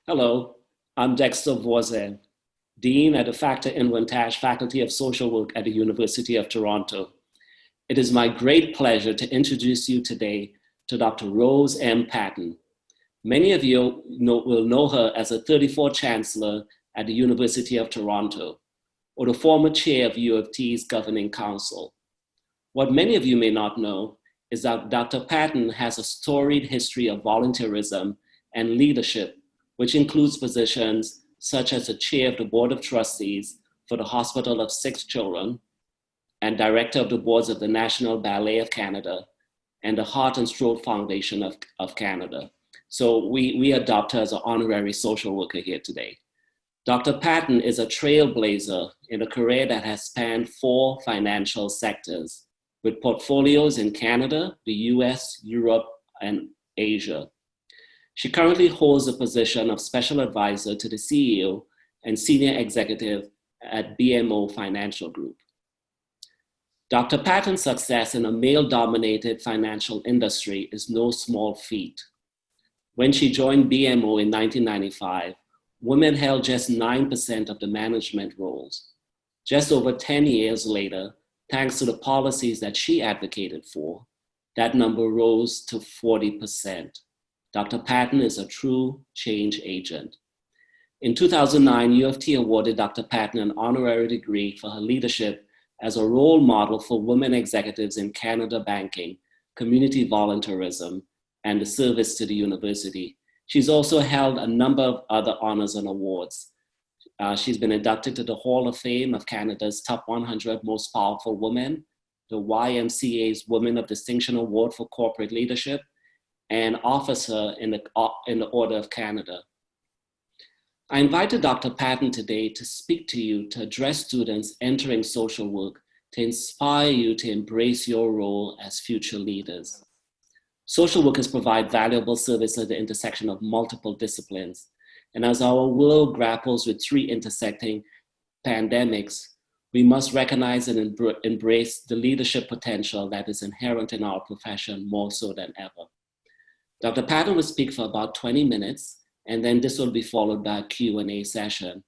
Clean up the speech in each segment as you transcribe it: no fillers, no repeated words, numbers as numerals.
Hello, I'm Dexter Voisin, Dean at the Factor-Inwentash Faculty of Social Work at the University of Toronto. It is my great pleasure to introduce you today to Dr. Rose M. Patten. Many of you will know her as a 34th Chancellor at the University of Toronto, or the former chair of U of T's Governing Council. What many of you may not know is that Dr. Patten has a storied history of volunteerism and leadership, which includes positions such as the chair of the Board of Trustees for the Hospital of Sick Children and director of the boards of the National Ballet of Canada and the Heart and Stroke Foundation of Canada. So we adopt her as an honorary social worker here today. Dr. Patten is a trailblazer in a career that has spanned 4 financial sectors with portfolios in Canada, the US, Europe, and Asia. She currently holds the position of Special Advisor to the CEO and Senior Executive at BMO Financial Group. Dr. Patten's success in a male-dominated financial industry is no small feat. When she joined BMO in 1995, women held just 9% of the management roles. Just over 10 years later, thanks to the policies that she advocated for, that number rose to 40%. Dr. Patten is a true change agent. In 2009, U of T awarded Dr. Patten an honorary degree for her leadership as a role model for women executives in Canada banking, community volunteerism, and the service to the university. She's also held a number of other honors and awards. She's been inducted to the Hall of Fame of Canada's Top 100 Most Powerful Women, the YMCA's Women of Distinction Award for Corporate Leadership, and officer in the Order of Canada. I invited Dr. Patten today to speak to you, to address students entering social work, to inspire you to embrace your role as future leaders. Social workers provide valuable service at the intersection of multiple disciplines. And as our world grapples with 3 intersecting pandemics, we must recognize and embrace the leadership potential that is inherent in our profession more so than ever. Dr. Patten will speak for about 20 minutes, and then this will be followed by a Q&A session.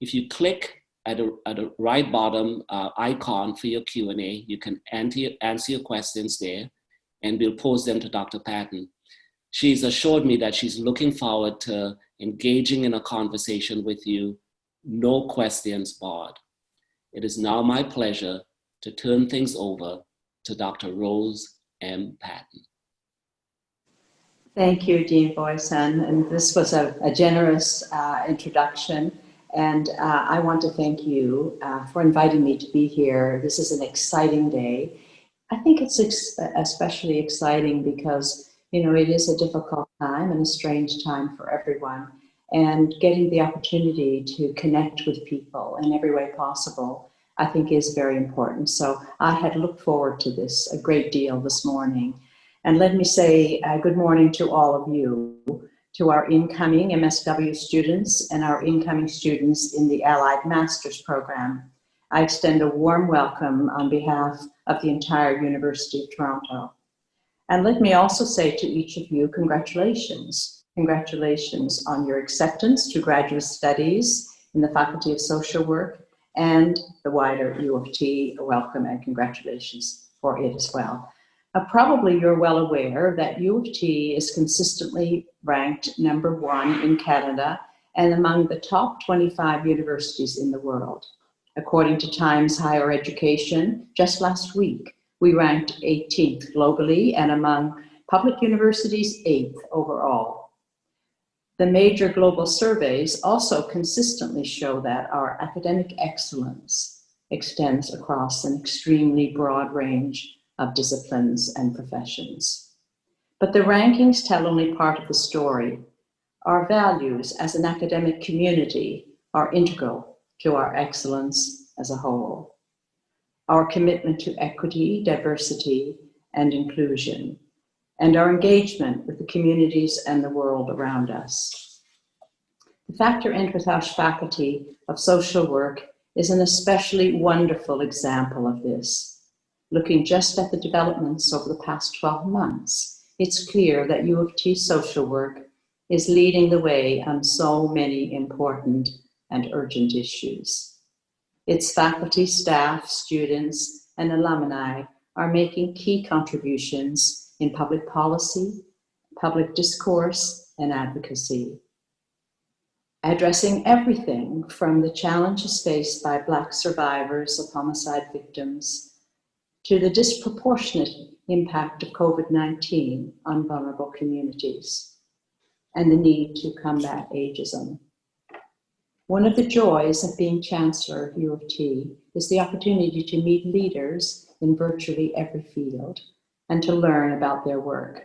If you click at the right bottom icon for your Q&A, you can answer your questions there, and we'll pose them to Dr. Patten. She's assured me that she's looking forward to engaging in a conversation with you, no questions barred. It is now my pleasure to turn things over to Dr. Rose M. Patten. Thank you, Dean Voisin, and this was a generous introduction, and I want to thank you for inviting me to be here. This is an exciting day. I think it's especially exciting because, it is a difficult time and a strange time for everyone, and getting the opportunity to connect with people in every way possible, I think is very important. So I had looked forward to this a great deal this morning. And let me say good morning to all of you, to our incoming MSW students and our incoming students in the Allied Master's Program. I extend a warm welcome on behalf of the entire University of Toronto. And let me also say to each of you, congratulations. Congratulations on your acceptance to graduate studies in the Faculty of Social Work and the wider U of T. Welcome and congratulations for it as well. Probably you're well aware that U of T is consistently ranked #1 in Canada and among the top 25 universities in the world. According to Times Higher Education, just last week, we ranked 18th globally and among public universities, 8th overall. The major global surveys also consistently show that our academic excellence extends across an extremely broad range of disciplines and professions. But the rankings tell only part of the story. Our values as an academic community are integral to our excellence as a whole. Our commitment to equity, diversity, and inclusion, and our engagement with the communities and the world around us. The Factor-Inwentash Faculty of Social Work is an especially wonderful example of this. Looking just at the developments over the past 12 months, it's clear that U of T social work is leading the way on so many important and urgent issues. Its faculty, staff, students, and alumni are making key contributions in public policy, public discourse, and advocacy, addressing everything from the challenges faced by Black survivors of homicide victims to the disproportionate impact of COVID-19 on vulnerable communities and the need to combat ageism. One of the joys of being Chancellor of U of T is the opportunity to meet leaders in virtually every field and to learn about their work.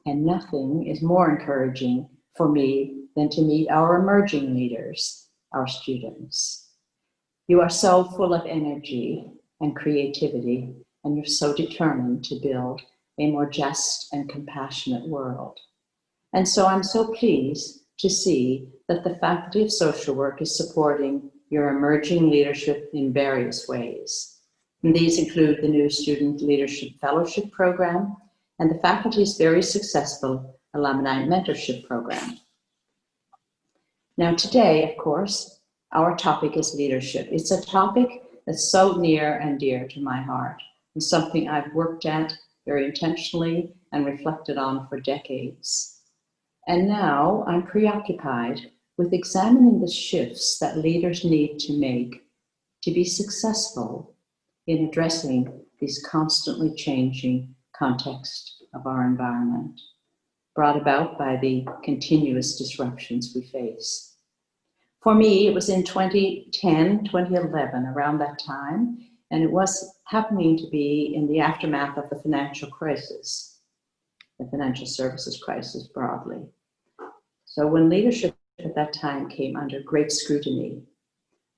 And nothing is more encouraging for me than to meet our emerging leaders, our students. You are so full of energy and creativity, and you're so determined to build a more just and compassionate world. And so I'm so pleased to see that the Faculty of Social Work is supporting your emerging leadership in various ways. And these include the new Student Leadership Fellowship Program and the faculty's very successful Alumni Mentorship Program. Now today, of course, our topic is leadership. It's a topic that's so near and dear to my heart and something I've worked at very intentionally and reflected on for decades. And now I'm preoccupied with examining the shifts that leaders need to make to be successful in addressing these constantly changing context of our environment, brought about by the continuous disruptions we face. For me, it was in 2010, 2011, around that time, and it was happening to be in the aftermath of the financial crisis, the financial services crisis broadly. So when leadership at that time came under great scrutiny,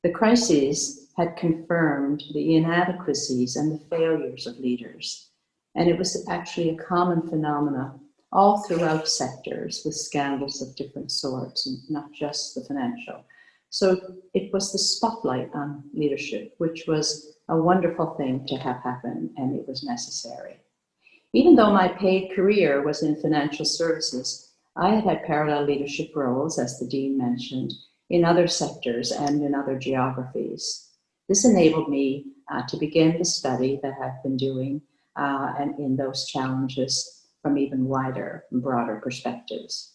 the crises had confirmed the inadequacies and the failures of leaders. And it was actually a common phenomenon all throughout sectors with scandals of different sorts, and not just the financial. So it was the spotlight on leadership, which was a wonderful thing to have happen, and it was necessary. Even though my paid career was in financial services, I had had parallel leadership roles, as the Dean mentioned, in other sectors and in other geographies. This enabled me to begin the study that I've been doing and in those challenges from even wider and broader perspectives.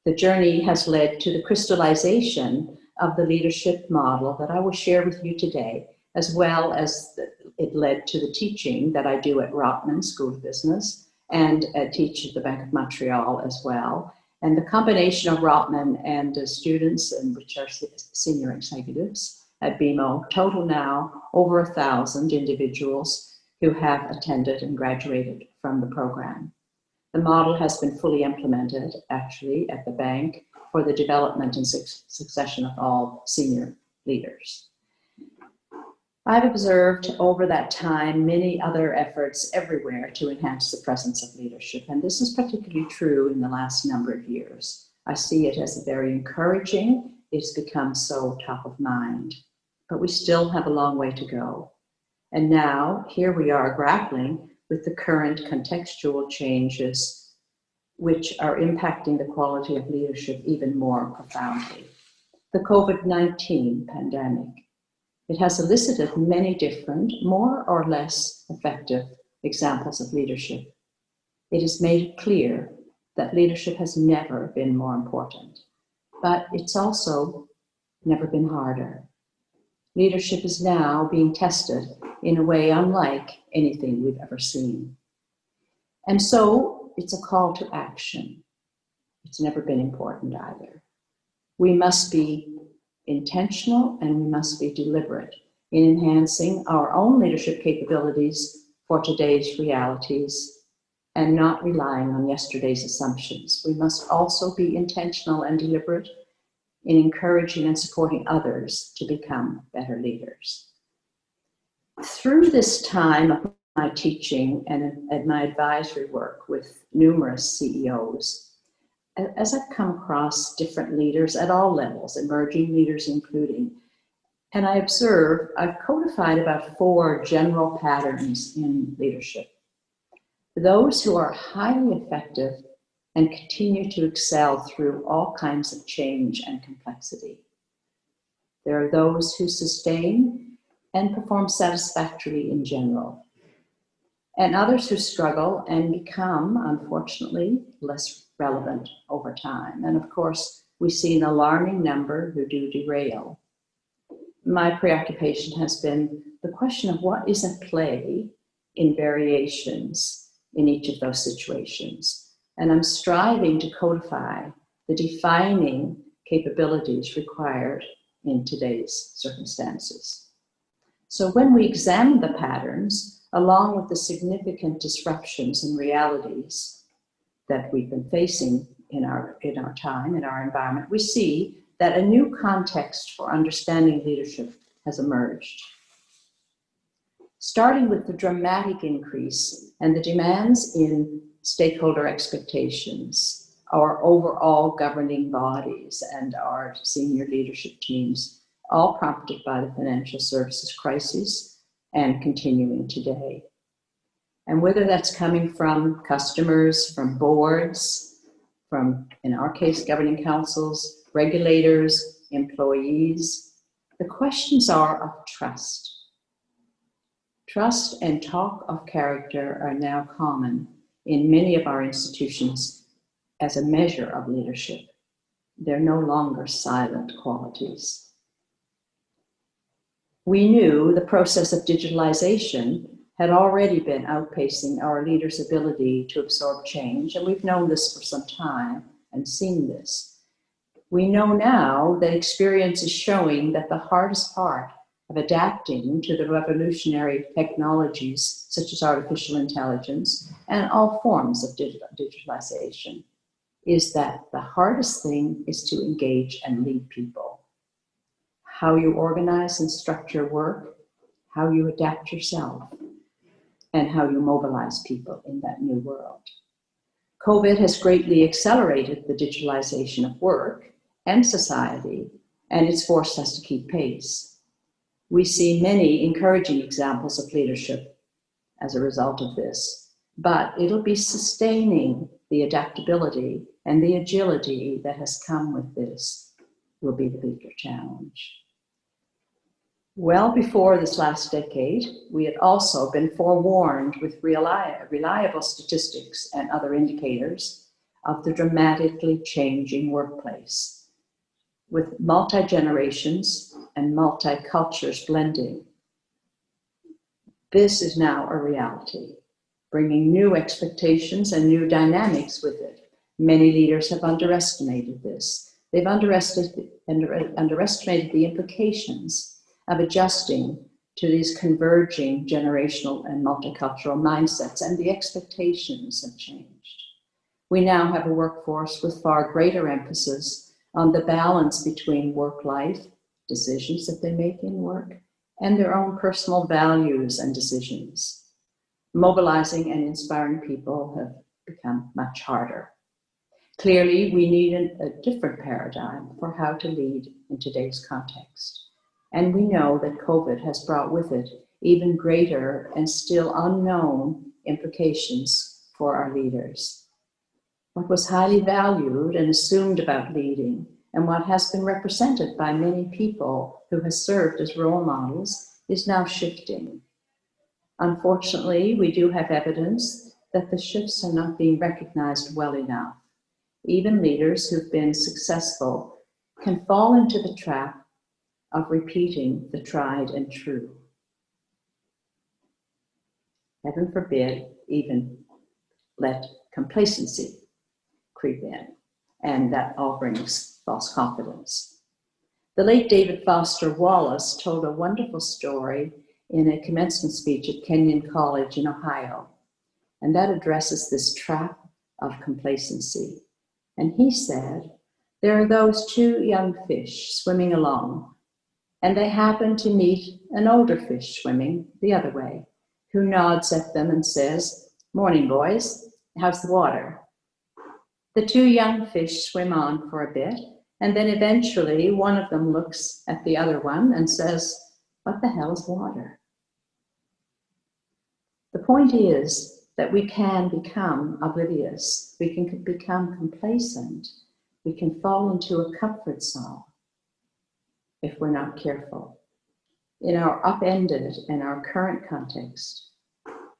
The journey has led to the crystallization of the leadership model that I will share with you today, as well as it led to the teaching that I do at Rotman School of Business and teach at the Bank of Montreal as well. And the combination of Rotman and students, and which are senior executives at BMO, total now over 1,000 individuals who have attended and graduated from the program. The model has been fully implemented, actually, at the bank for the development and succession of all senior leaders. I've observed over that time many other efforts everywhere to enhance the presence of leadership, and this is particularly true in the last number of years. I see it as very encouraging. It's become so top of mind, but we still have a long way to go. And now, here we are grappling with the current contextual changes which are impacting the quality of leadership even more profoundly. The COVID-19 pandemic. It has elicited many different, more or less effective examples of leadership. It has made it clear that leadership has never been more important, but it's also never been harder. Leadership is now being tested in a way unlike anything we've ever seen. And so it's a call to action. It's never been important either. We must be intentional and we must be deliberate in enhancing our own leadership capabilities for today's realities and not relying on yesterday's assumptions. We must also be intentional and deliberate in encouraging and supporting others to become better leaders. Through this time of my teaching and my advisory work with numerous CEOs, as I've come across different leaders at all levels, emerging leaders including, and I observe, I've codified about 4 general patterns in leadership. Those who are highly effective and continue to excel through all kinds of change and complexity. There are those who sustain and perform satisfactorily in general, and others who struggle and become, unfortunately, less relevant over time. And of course, we see an alarming number who do derail. My preoccupation has been the question of what is at play in variations in each of those situations. And I'm striving to codify the defining capabilities required in today's circumstances. So when we examine the patterns, along with the significant disruptions and realities that we've been facing in our time, in our environment, we see that a new context for understanding leadership has emerged. Starting with the dramatic increase and the demands in stakeholder expectations, our overall governing bodies and our senior leadership teams, all prompted by the financial services crisis and continuing today. And whether that's coming from customers, from boards, from, in our case, governing councils, regulators, employees, the questions are of trust. Trust and talk of character are now common in many of our institutions as a measure of leadership. They're no longer silent qualities. We knew the process of digitalization had already been outpacing our leaders' ability to absorb change, and we've known this for some time and seen this. We know now that experience is showing that the hardest part of adapting to the revolutionary technologies such as artificial intelligence and all forms of digitalization is that the hardest thing is to engage and lead people. How you organize and structure work, how you adapt yourself, and how you mobilize people in that new world. COVID has greatly accelerated the digitalization of work and society, and it's forced us to keep pace. We see many encouraging examples of leadership as a result of this, but it'll be sustaining the adaptability and the agility that has come with this will be the bigger challenge. Well before this last decade, we had also been forewarned with reliable statistics and other indicators of the dramatically changing workplace, with multi-generations and multi-cultures blending. This is now a reality, bringing new expectations and new dynamics with it. Many leaders have underestimated this. They've underestimated the implications of adjusting to these converging generational and multicultural mindsets, and the expectations have changed. We now have a workforce with far greater emphasis on the balance between work-life, decisions that they make in work, and their own personal values and decisions. Mobilizing and inspiring people have become much harder. Clearly, we need a different paradigm for how to lead in today's context. And we know that COVID has brought with it even greater and still unknown implications for our leaders. What was highly valued and assumed about leading, and what has been represented by many people who have served as role models, is now shifting. Unfortunately, we do have evidence that the shifts are not being recognized well enough. Even leaders who've been successful can fall into the trap of repeating the tried and true. Heaven forbid, even let complacency creep in, and that all brings false confidence. The late David Foster Wallace told a wonderful story in a commencement speech at Kenyon College in Ohio, and that addresses this trap of complacency. And he said, there are those two young fish swimming along, and they happen to meet an older fish swimming the other way, who nods at them and says, "Morning, boys, how's the water?" The two young fish swim on for a bit, and then eventually one of them looks at the other one and says, "What the hell is water?" The point is that we can become oblivious, we can become complacent, we can fall into a comfort zone if we're not careful. In our upended and our current context,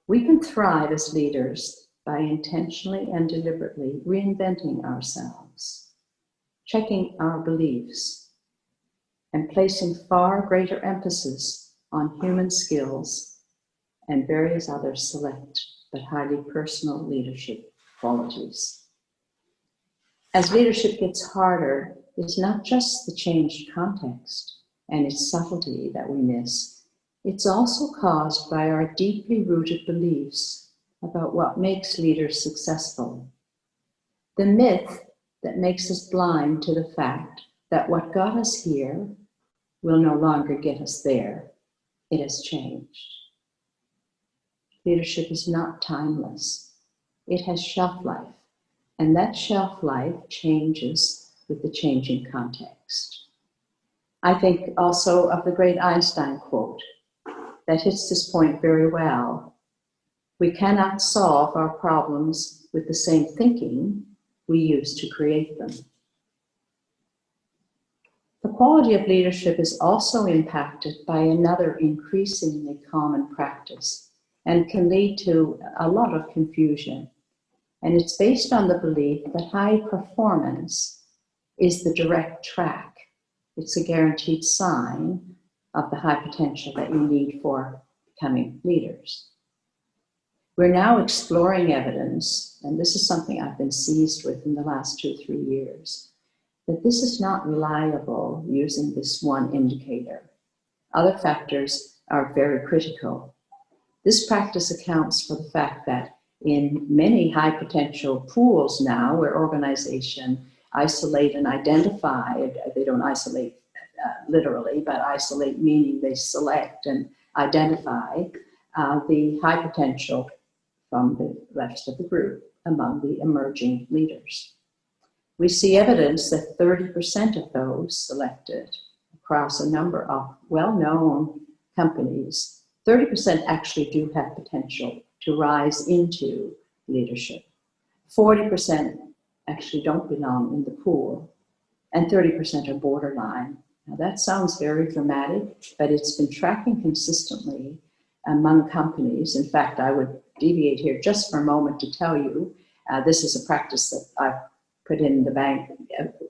we can thrive as leaders by intentionally and deliberately reinventing ourselves, checking our beliefs, and placing far greater emphasis on human skills and various other select but highly personal leadership qualities. As leadership gets harder, it's not just the changed context and its subtlety that we miss. It's also caused by our deeply rooted beliefs about what makes leaders successful. The myth that makes us blind to the fact that what got us here will no longer get us there. It has changed. Leadership is not timeless. It has shelf life, and that shelf life changes with the changing context. I think also of the great Einstein quote that hits this point very well. We cannot solve our problems with the same thinking we use to create them. The quality of leadership is also impacted by another increasingly common practice and can lead to a lot of confusion. And it's based on the belief that high performance is the direct track. It's a guaranteed sign of the high potential that you need for becoming leaders. We're now exploring evidence, and this is something I've been seized with in the last 2 or 3 years, that this is not reliable using this one indicator. Other factors are very critical. This practice accounts for the fact that in many high potential pools now, where organizations isolate and identify, they don't isolate literally, but isolate meaning they select and identify the high potential from the rest of the group among the emerging leaders. We see evidence that 30% of those selected across a number of well-known companies, 30% actually do have potential to rise into leadership. 40% actually don't belong in the pool, and 30% are borderline. Now that sounds very dramatic, but it's been tracking consistently among companies. In fact, I would deviate here just for a moment to tell you, this is a practice that I've put in the bank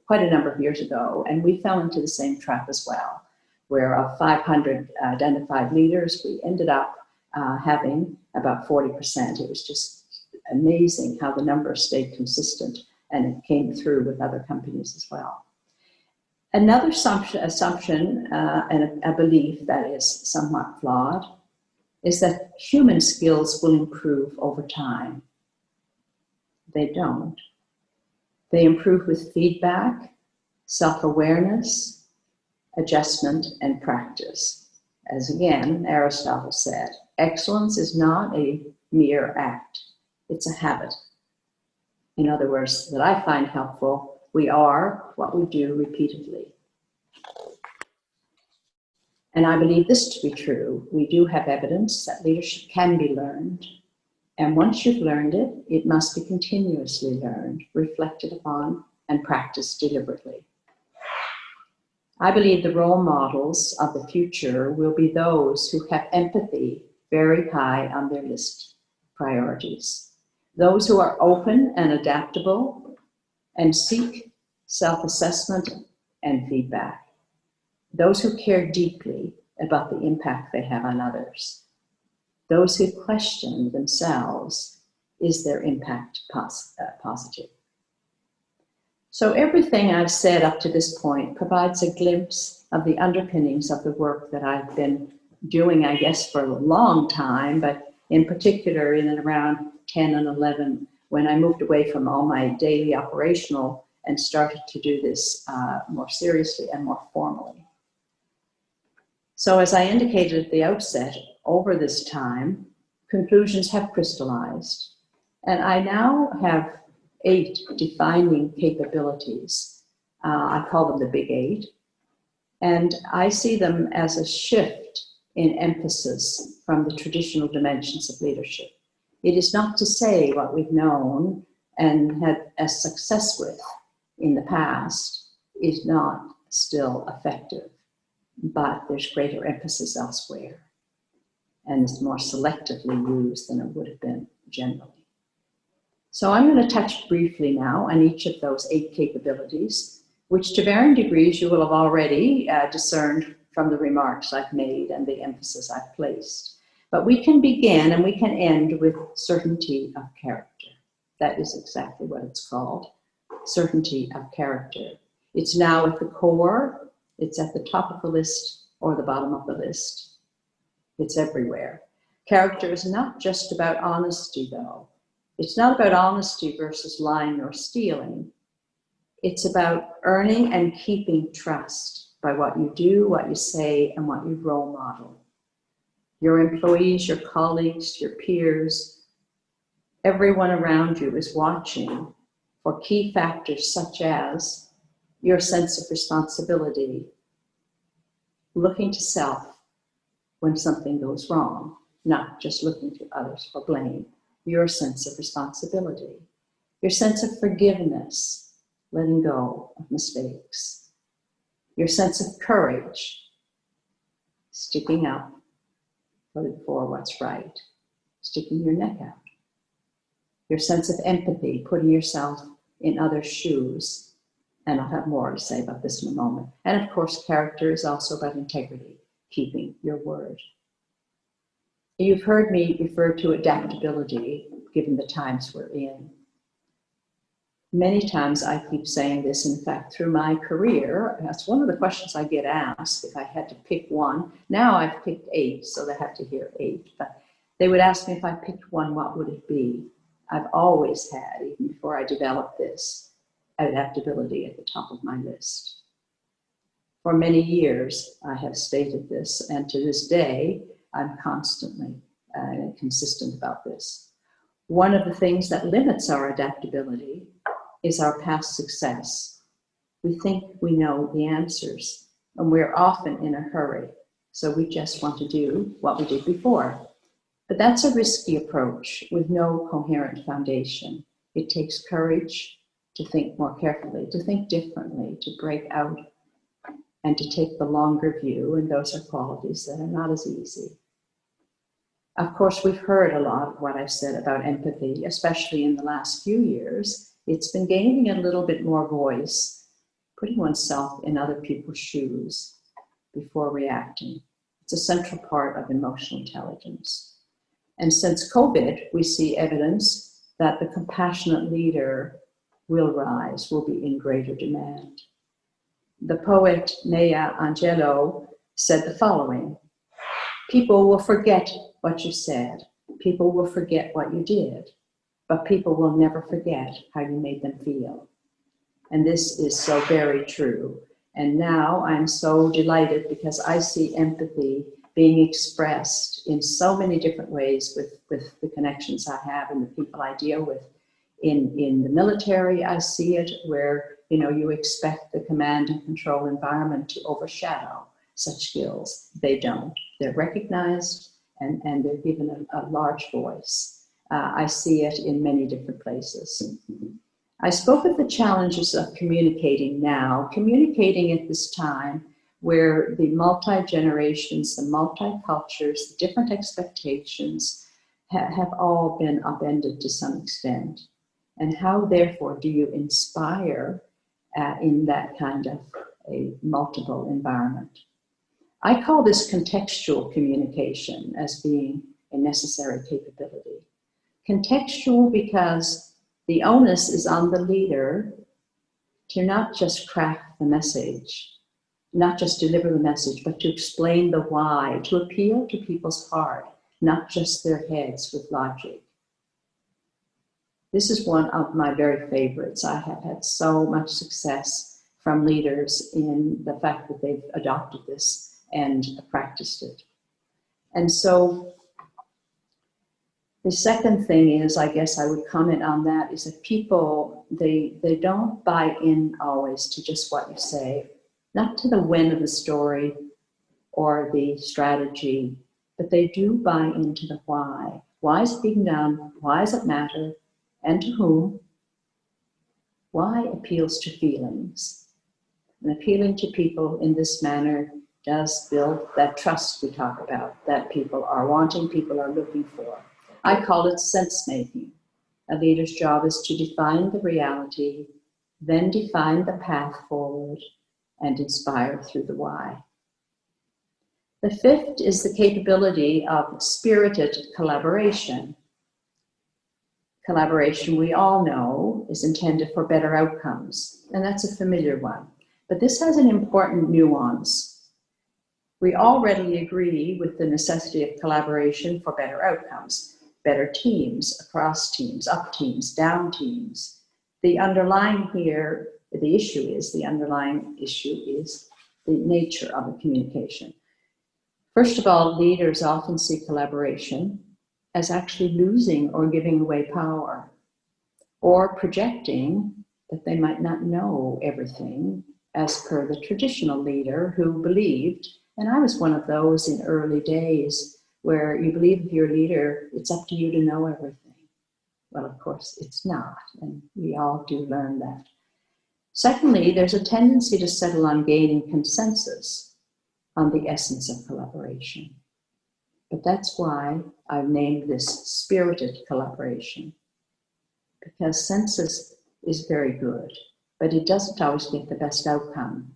quite a number of years ago, and we fell into the same trap as well, where of 500 identified leaders, we ended up having about 40%. It was just amazing how the numbers stayed consistent, and it came through with other companies as well. Another assumption and a belief that is somewhat flawed is that human skills will improve over time. They don't. They improve with feedback, self-awareness, adjustment, and practice. As again, Aristotle said, excellence is not a mere act, it's a habit. In other words, that I find helpful, we are what we do repeatedly. And I believe this to be true. We do have evidence that leadership can be learned. And once you've learned it, it must be continuously learned, reflected upon, and practiced deliberately. I believe the role models of the future will be those who have empathy very high on their list of priorities. Those who are open and adaptable and seek self-assessment and feedback. Those who care deeply about the impact they have on others. Those who question themselves, is their impact positive? So everything I've said up to this point provides a glimpse of the underpinnings of the work that I've been doing, I guess, for a long time, but in particular in and around 10 and 11, when I moved away from all my daily operational and started to do this more seriously and more formally. So as I indicated at the outset, over this time, conclusions have crystallized, and I now have 8 defining capabilities. I call them the Big 8, and I see them as a shift in emphasis from the traditional dimensions of leadership. It is not to say what we've known and had a success with in the past is not still effective, but there's greater emphasis elsewhere, and it's more selectively used than it would have been generally. So I'm going to touch briefly now on each of those 8 capabilities, which to varying degrees you will have already discerned from the remarks I've made and the emphasis I've placed. But we can begin and we can end with certainty of character. That is exactly what it's called, certainty of character. It's now at the core, it's at the top of the list or the bottom of the list. It's everywhere. Character is not just about honesty, though. It's not about honesty versus lying or stealing. It's about earning and keeping trust by what you do, what you say, and what you role model. Your employees, your colleagues, your peers, everyone around you is watching for key factors such as your sense of responsibility, looking to self when something goes wrong, not just looking to others for blame, your sense of responsibility, your sense of forgiveness, letting go of mistakes, your sense of courage, sticking up for what's right, sticking your neck out, your sense of empathy, putting yourself in others' shoes, and I'll have more to say about this in a moment. And of course, character is also about integrity, keeping your word. You've heard me refer to adaptability, given the times we're in. Many times I keep saying this, in fact, through my career. That's one of the questions I get asked if I had to pick one. Now I've picked 8, so they have to hear 8. But they would ask me if I picked one, what would it be? I've always had, even before I developed this, adaptability at the top of my list. For many years, I have stated this, and to this day, I'm constantly consistent about this. One of the things that limits our adaptability is our past success. We think we know the answers, and we're often in a hurry, so we just want to do what we did before. But that's a risky approach with no coherent foundation. It takes courage to think more carefully, to think differently, to break out, and to take the longer view, and those are qualities that are not as easy. Of course, we've heard a lot of what I've said about empathy, especially in the last few years. It's been gaining a little bit more voice, putting oneself in other people's shoes before reacting. It's a central part of emotional intelligence. And since COVID, we see evidence that the compassionate leader will rise, will be in greater demand. The poet Maya Angelou said the following: people will forget what you said, people will forget what you did, but people will never forget how you made them feel. And this is so very true. And now I'm so delighted because I see empathy being expressed in so many different ways with the connections I have and the people I deal with. In the military, I see it where, you expect the command and control environment to overshadow such skills. They don't. They're recognized and they're given a large voice. I see it in many different places. I spoke of the challenges of communicating now, communicating at this time where the multi-generations, the multi-cultures, the different expectations have all been upended to some extent. And how, therefore, do you inspire in that kind of a multiple environment? I call this contextual communication as being a necessary capability. Contextual because the onus is on the leader to not just craft the message, not just deliver the message, but to explain the why, to appeal to people's heart, not just their heads with logic. This is one of my very favorites. I have had so much success from leaders in the fact that they've adopted this and practiced it. And so the second thing is, I guess I would comment on that, is that people, they don't buy in always to just what you say, not to the when of the story or the strategy, but they do buy into the why. Why is it being done? Why does it matter? And to whom? Why appeals to feelings. And appealing to people in this manner does build that trust we talk about, that people are wanting, people are looking for. I call it sense-making. A leader's job is to define the reality, then define the path forward, and inspire through the why. The fifth is the capability of spirited collaboration. Collaboration, we all know, is intended for better outcomes, and that's a familiar one. But this has an important nuance. We all readily agree with the necessity of collaboration for better outcomes, better teams, across teams, up teams, down teams. The underlying issue is the nature of the communication. First of all, leaders often see collaboration as actually losing or giving away power, or projecting that they might not know everything, as per the traditional leader who believed, and I was one of those in early days, where you believe if you're a leader, it's up to you to know everything. Well, of course, it's not, and we all do learn that. Secondly, there's a tendency to settle on gaining consensus on the essence of collaboration. But that's why I've named this spirited collaboration, because census is very good, but it doesn't always get the best outcome.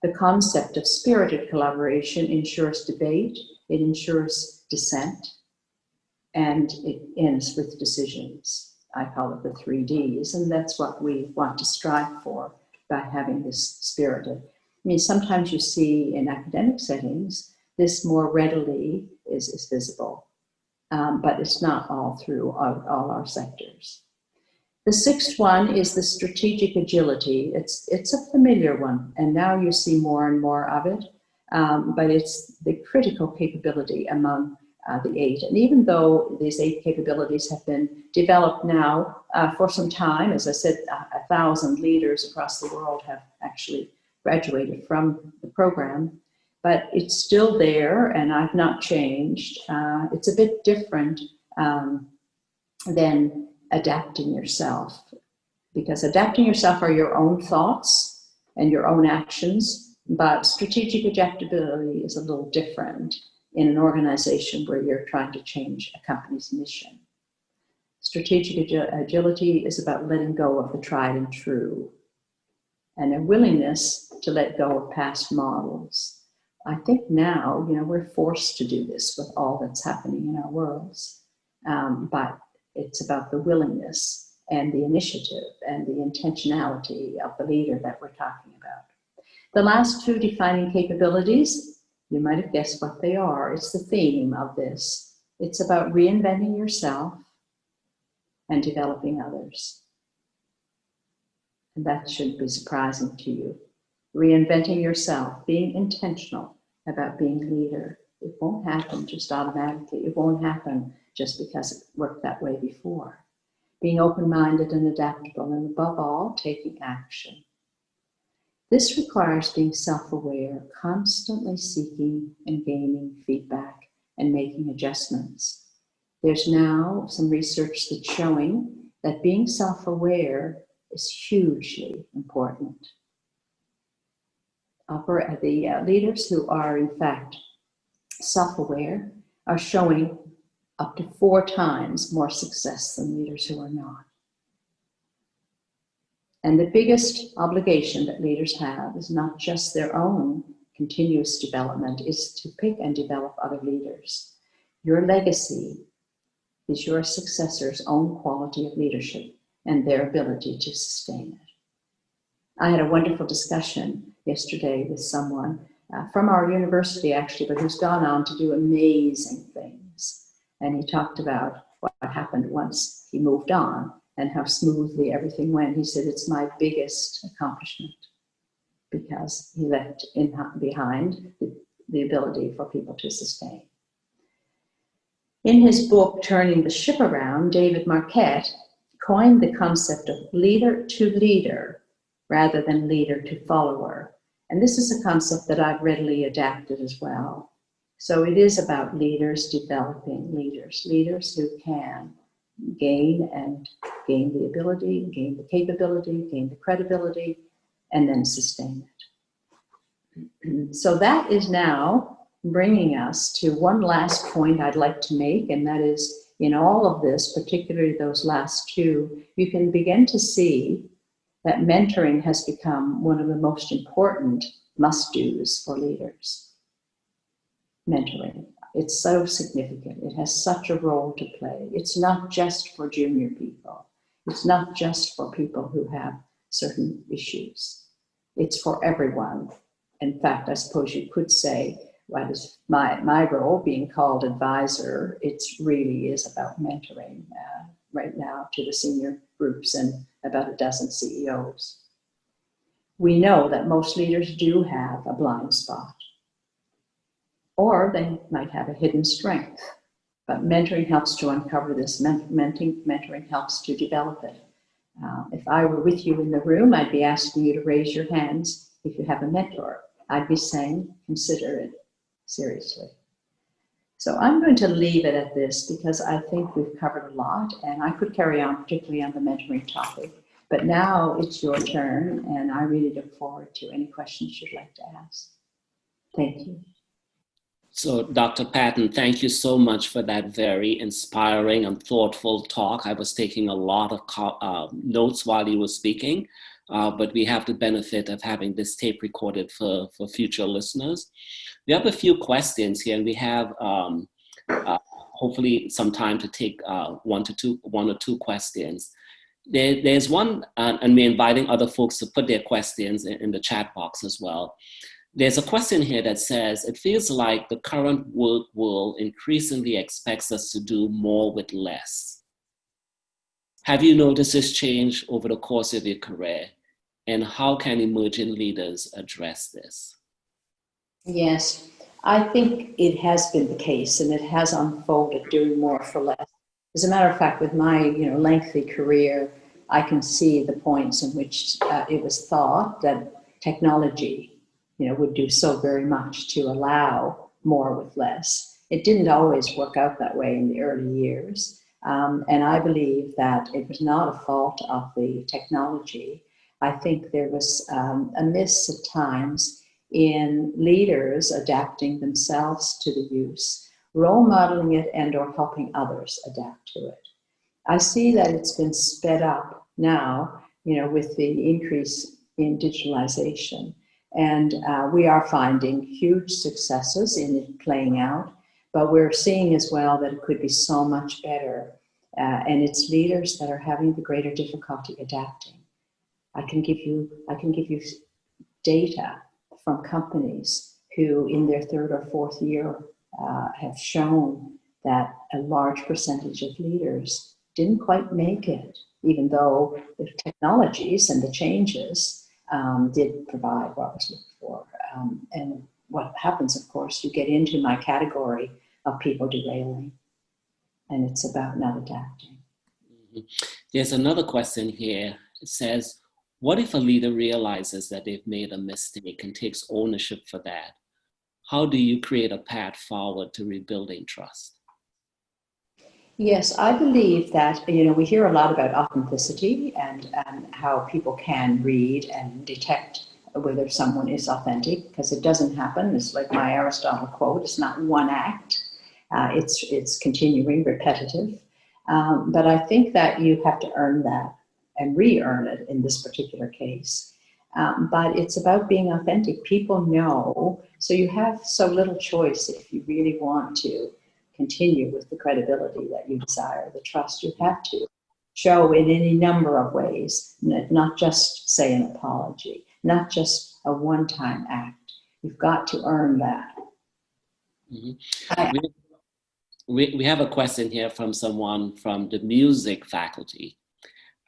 The concept of spirited collaboration ensures debate, it ensures dissent, and it ends with decisions. I call it the 3 Ds, and that's what we want to strive for by having this spirited. I mean, sometimes you see in academic settings, this more readily is visible, but it's not all through all our sectors. The sixth one is the strategic agility. It's a familiar one, and now you see more and more of it, but it's the critical capability among the 8. And even though these 8 capabilities have been developed now for some time, as I said, 1,000 leaders across the world have actually graduated from the program, but it's still there, and I've not changed. It's a bit different than adapting yourself, because adapting yourself are your own thoughts and your own actions, but strategic adaptability is a little different in an organization where you're trying to change a company's mission. Strategic agility is about letting go of the tried and true, and a willingness to let go of past models. I think now, we're forced to do this with all that's happening in our worlds, but it's about the willingness and the initiative and the intentionality of the leader that we're talking about. The last 2 defining capabilities, you might have guessed what they are. It's the theme of this. It's about reinventing yourself and developing others. And that shouldn't be surprising to you. Reinventing yourself, being intentional about being a leader. It won't happen just automatically. It won't happen just because it worked that way before. Being open-minded and adaptable, and above all, taking action. This requires being self-aware, constantly seeking and gaining feedback and making adjustments. There's now some research that's showing that being self-aware is hugely important. The leaders who are in fact self-aware are showing up to 4 times more success than leaders who are not. And the biggest obligation that leaders have is not just their own continuous development, is to pick and develop other leaders. Your legacy is your successor's own quality of leadership and their ability to sustain it. I had a wonderful discussion yesterday with someone from our university, actually, but who's gone on to do amazing things. And he talked about what happened once he moved on and how smoothly everything went. He said, it's my biggest accomplishment, because he left behind the ability for people to sustain. In his book, Turning the Ship Around, David Marquette coined the concept of leader to leader rather than leader to follower. And this is a concept that I've readily adapted as well. So it is about leaders developing leaders who can gain the ability, gain the capability, gain the credibility, and then sustain it. So that is now bringing us to one last point I'd like to make, and that is, in all of this, particularly those last two, you can begin to see that mentoring has become one of the most important must-dos for leaders. Mentoring. It's so significant. It has such a role to play. It's not just for junior people. It's not just for people who have certain issues. It's for everyone. In fact, I suppose you could say, what is my role being called advisor, it really is about mentoring right now to the senior groups and about a dozen CEOs. We know that most leaders do have a blind spot, or they might have a hidden strength, but mentoring helps to uncover this. Mentoring helps to develop it. If I were with you in the room, I'd be asking you to raise your hands if you have a mentor. I'd be saying, consider it seriously. So I'm going to leave it at this because I think we've covered a lot, and I could carry on, particularly on the mentoring topic. But now it's your turn, and I really look forward to any questions you'd like to ask. Thank you. So, Dr. Patten, thank you so much for that very inspiring and thoughtful talk. I was taking a lot of notes while you were speaking, but we have the benefit of having this tape recorded for future listeners. We have a few questions here, and we have hopefully some time to take one or two questions. There's one, and we're inviting other folks to put their questions in the chat box as well. There's a question here that says, it feels like the current work world increasingly expects us to do more with less. Have you noticed this change over the course of your career? And how can emerging leaders address this? Yes, I think it has been the case, and it has unfolded doing more for less. As a matter of fact, with my lengthy career, I can see the points in which it was thought that technology would do so very much to allow more with less. It didn't always work out that way in the early years. And I believe that it was not a fault of the technology. I think there was a miss at times in leaders adapting themselves to the use, role modeling it, and or helping others adapt to it. I see that it's been sped up now, with the increase in digitalization. And we are finding huge successes in it playing out, but we're seeing as well that it could be so much better. And it's leaders that are having the greater difficulty adapting. I can give you data from companies who in their third or fourth year have shown that a large percentage of leaders didn't quite make it, even though the technologies and the changes did provide what was looked for. And what happens, of course, you get into my category of people derailing, and it's about not adapting. Mm-hmm. There's another question here. It says, what if a leader realizes that they've made a mistake and takes ownership for that? How do you create a path forward to rebuilding trust? Yes, I believe that, we hear a lot about authenticity and how people can read and detect whether someone is authentic, because it doesn't happen. It's like my Aristotle quote, it's not one act. It's continuing, repetitive. But I think that you have to earn that and re-earn it in this particular case. But it's about being authentic. People know, so you have so little choice if you really want to continue with the credibility that you desire, the trust you have to show in any number of ways, not just say an apology, not just a one-time act. You've got to earn that. Mm-hmm. We have a question here from someone from the music faculty.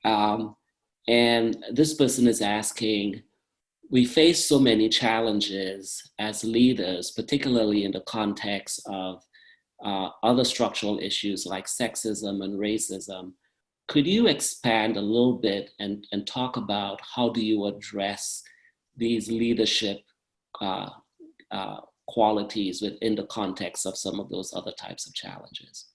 And this person is asking, we face so many challenges as leaders, particularly in the context of other structural issues like sexism and racism. Could you expand a little bit and talk about how do you address these leadership qualities within the context of some of those other types of challenges?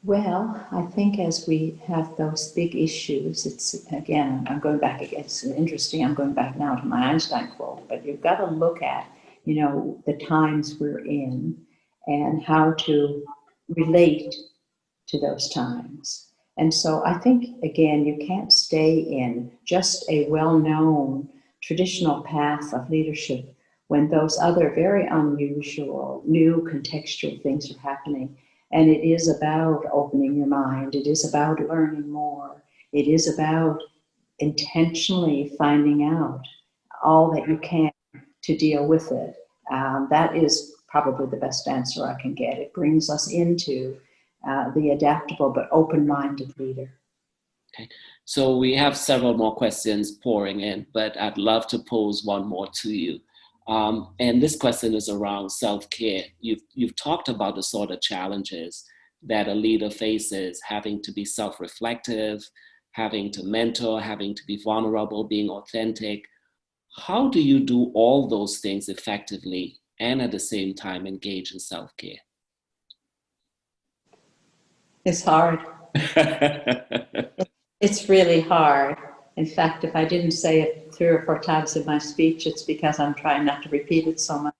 Well, I think as we have those big issues, it's, again, I'm going back, it's interesting, I'm going back now to my Einstein quote, but you've got to look at, the times we're in and how to relate to those times. And so I think, again, you can't stay in just a well-known traditional path of leadership when those other very unusual, new contextual things are happening. And it is about opening your mind. It is about learning more. It is about intentionally finding out all that you can to deal with it. That is probably the best answer I can get. It brings us into the adaptable but open-minded leader. Okay, so we have several more questions pouring in, but I'd love to pose one more to you. And this question is around self-care. You've talked about the sort of challenges that a leader faces, having to be self-reflective, having to mentor, having to be vulnerable, being authentic. How do you do all those things effectively and at the same time engage in self-care? It's hard. It's really hard. In fact, if I didn't say it 3 or 4 times in my speech, it's because I'm trying not to repeat it so much.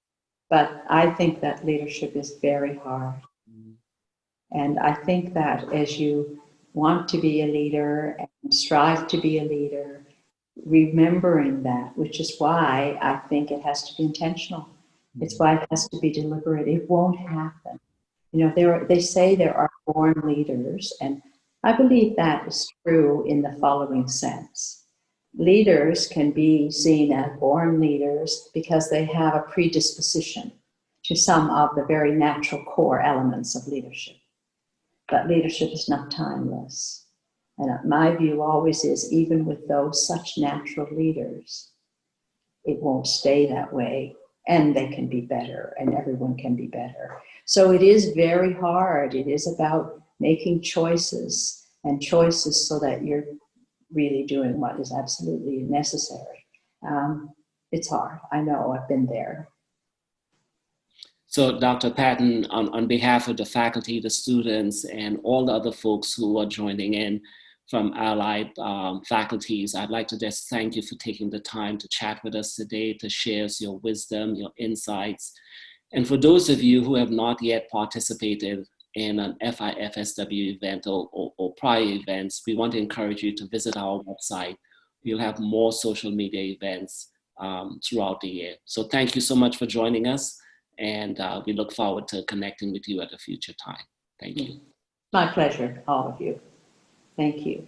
But I think that leadership is very hard. And I think that as you want to be a leader and strive to be a leader, remembering that, which is why I think it has to be intentional. It's why it has to be deliberate. It won't happen. They say there are born leaders, and I believe that is true in the following sense. Leaders can be seen as born leaders because they have a predisposition to some of the very natural core elements of leadership. But leadership is not timeless. And my view always is, even with those such natural leaders, it won't stay that way, and they can be better, and everyone can be better. So it is very hard. It is about making choices, and choices so that you're really doing what is absolutely necessary. It's hard. I know, I've been there. So Dr. Patten, on behalf of the faculty, the students, and all the other folks who are joining in from allied faculties, I'd like to just thank you for taking the time to chat with us today, to share your wisdom, your insights. And for those of you who have not yet participated in an FIFSW event or prior events, we want to encourage you to visit our website. We'll have more social media events throughout the year. So thank you so much for joining us, and we look forward to connecting with you at a future time. Thank you. My pleasure, all of you. Thank you.